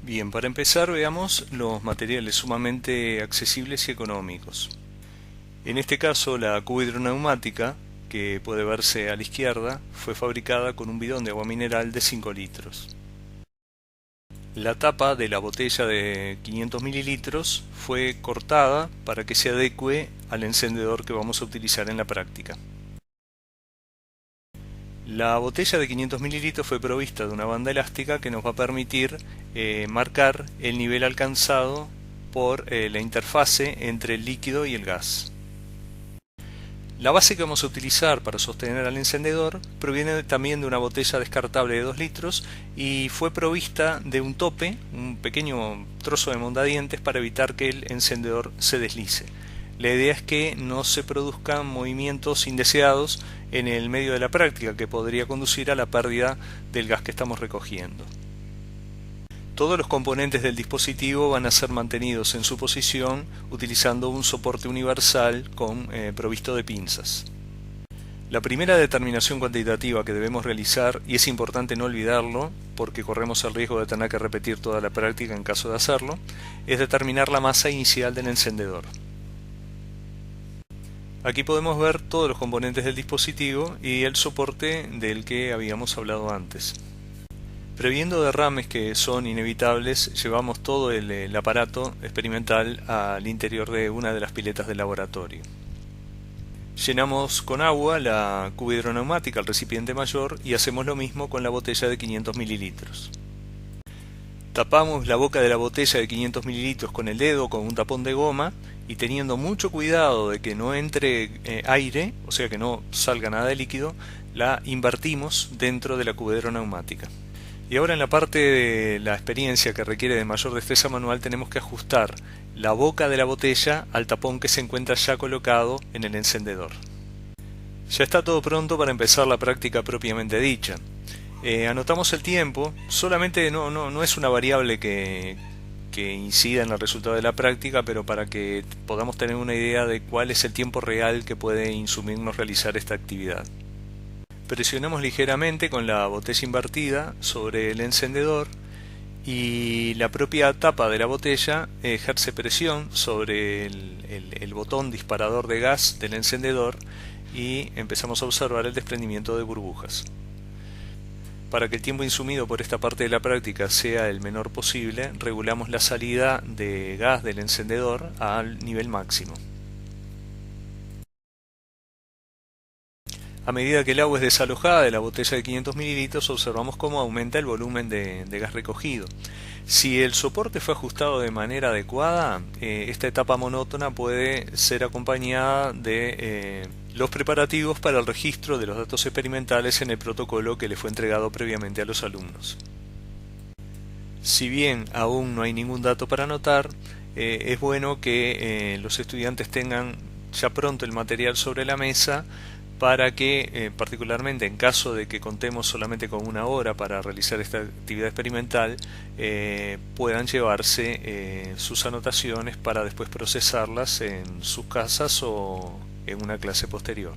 Bien, para empezar veamos los materiales sumamente accesibles y económicos. En este caso, la cuba hidroneumática, que puede verse a la izquierda, fue fabricada con un bidón de agua mineral de 5 litros. La tapa de la botella de 500 mililitros fue cortada para que se adecue al encendedor que vamos a utilizar en la práctica. La botella de 500 mililitros fue provista de una banda elástica que nos va a permitir marcar el nivel alcanzado por la interfase entre el líquido y el gas. La base que vamos a utilizar para sostener al encendedor proviene también de una botella descartable de 2 litros y fue provista de un tope, un pequeño trozo de mondadientes para evitar que el encendedor se deslice. La idea es que no se produzcan movimientos indeseados en el medio de la práctica que podría conducir a la pérdida del gas que estamos recogiendo. Todos los componentes del dispositivo van a ser mantenidos en su posición utilizando un soporte universal provisto de pinzas. La primera determinación cuantitativa que debemos realizar, y es importante no olvidarlo porque corremos el riesgo de tener que repetir toda la práctica en caso de hacerlo, es determinar la masa inicial del encendedor. Aquí podemos ver todos los componentes del dispositivo y el soporte del que habíamos hablado antes. Previendo derrames que son inevitables, llevamos todo el aparato experimental al interior de una de las piletas del laboratorio. Llenamos con agua la cuba hidroneumática al recipiente mayor y hacemos lo mismo con la botella de 500 mililitros. Tapamos la boca de la botella de 500 mililitros con el dedo con un tapón de goma y teniendo mucho cuidado de que no entre aire, o sea que no salga nada de líquido, la invertimos dentro de la cuba hidroneumática. Y ahora en la parte de la experiencia que requiere de mayor destreza manual tenemos que ajustar la boca de la botella al tapón que se encuentra ya colocado en el encendedor. Ya está todo pronto para empezar la práctica propiamente dicha. Anotamos el tiempo, solamente no es una variable que incida en el resultado de la práctica, pero para que podamos tener una idea de cuál es el tiempo real que puede insumirnos realizar esta actividad. Presionamos ligeramente con la botella invertida sobre el encendedor y la propia tapa de la botella ejerce presión sobre el botón disparador de gas del encendedor y empezamos a observar el desprendimiento de burbujas. Para que el tiempo insumido por esta parte de la práctica sea el menor posible, regulamos la salida de gas del encendedor al nivel máximo. A medida que el agua es desalojada de la botella de 500 mililitros, observamos cómo aumenta el volumen de gas recogido. Si el soporte fue ajustado de manera adecuada, esta etapa monótona puede ser acompañada de los preparativos para el registro de los datos experimentales en el protocolo que le fue entregado previamente a los alumnos. Si bien aún no hay ningún dato para anotar, es bueno que los estudiantes tengan ya pronto el material sobre la mesa para que, particularmente en caso de que contemos solamente con una hora para realizar esta actividad experimental, puedan llevarse sus anotaciones para después procesarlas en sus casas o en una clase posterior.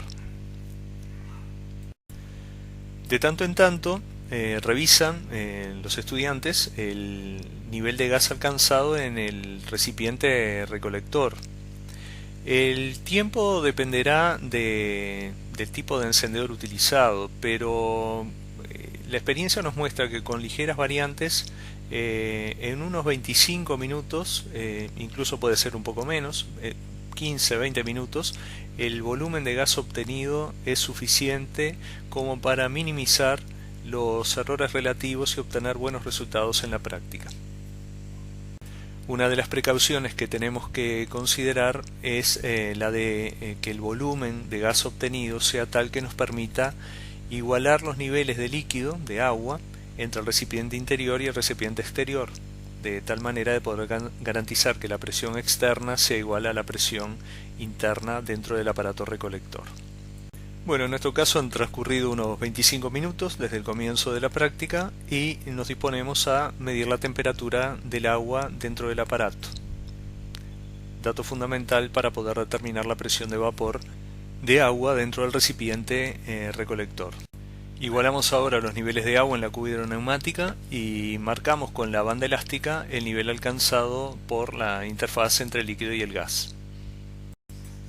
De tanto en tanto, revisan los estudiantes el nivel de gas alcanzado en el recipiente recolector. El tiempo dependerá del tipo de encendedor utilizado, pero la experiencia nos muestra que con ligeras variantes, en unos 25 minutos, incluso puede ser un poco menos, 15-20 minutos, el volumen de gas obtenido es suficiente como para minimizar los errores relativos y obtener buenos resultados en la práctica. Una de las precauciones que tenemos que considerar es la de que el volumen de gas obtenido sea tal que nos permita igualar los niveles de líquido, de agua, entre el recipiente interior y el recipiente exterior, de tal manera de poder garantizar que la presión externa sea igual a la presión interna dentro del aparato recolector. Bueno, en nuestro caso han transcurrido unos 25 minutos desde el comienzo de la práctica y nos disponemos a medir la temperatura del agua dentro del aparato. Dato fundamental para poder determinar la presión de vapor de agua dentro del recipiente recolector. Igualamos ahora los niveles de agua en la cuba hidroneumática y marcamos con la banda elástica el nivel alcanzado por la interfaz entre el líquido y el gas.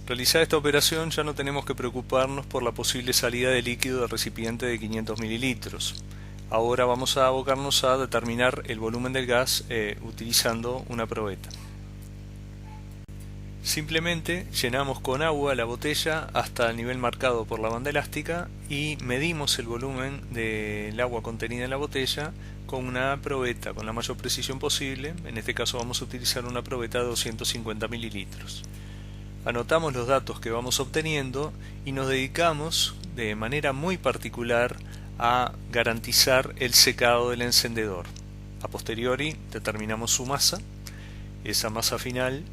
Realizada esta operación ya no tenemos que preocuparnos por la posible salida de líquido del recipiente de 500 mililitros. Ahora vamos a abocarnos a determinar el volumen del gas utilizando una probeta. Simplemente llenamos con agua la botella hasta el nivel marcado por la banda elástica y medimos el volumen del agua contenida en la botella con una probeta con la mayor precisión posible. En este caso vamos a utilizar una probeta de 250 mililitros. Anotamos los datos que vamos obteniendo y nos dedicamos de manera muy particular a garantizar el secado del encendedor. A posteriori determinamos su masa. Esa masa final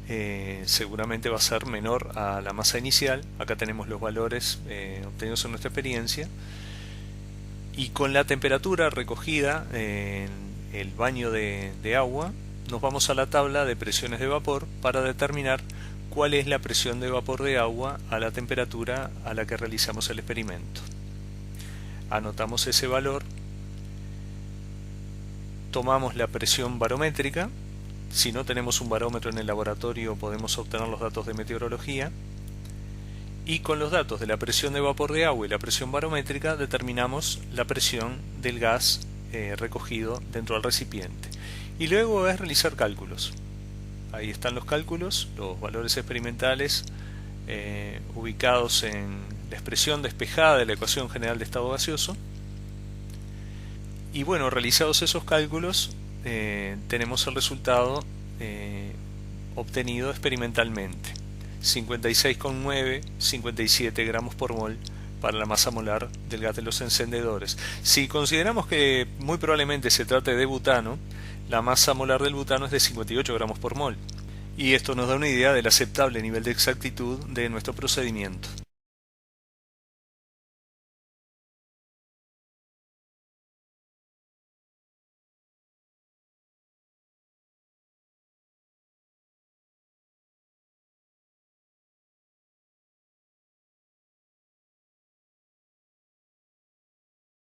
seguramente va a ser menor a la masa inicial. Acá tenemos los valores obtenidos en nuestra experiencia. Y con la temperatura recogida en el baño de agua, nos vamos a la tabla de presiones de vapor para determinar cuál es la presión de vapor de agua a la temperatura a la que realizamos el experimento. Anotamos ese valor, tomamos la presión barométrica. Si no tenemos un barómetro en el laboratorio podemos obtener los datos de meteorología y con los datos de la presión de vapor de agua y la presión barométrica determinamos la presión del gas recogido dentro del recipiente. Y luego es realizar cálculos. Ahí están los cálculos, los valores experimentales ubicados en la expresión despejada de la ecuación general de estado gaseoso. Y bueno, realizados esos cálculos, tenemos el resultado obtenido experimentalmente: 56,9, 57 gramos por mol para la masa molar del gas de los encendedores. Si consideramos que muy probablemente se trate de butano, la masa molar del butano es de 58 gramos por mol. Y esto nos da una idea del aceptable nivel de exactitud de nuestro procedimiento.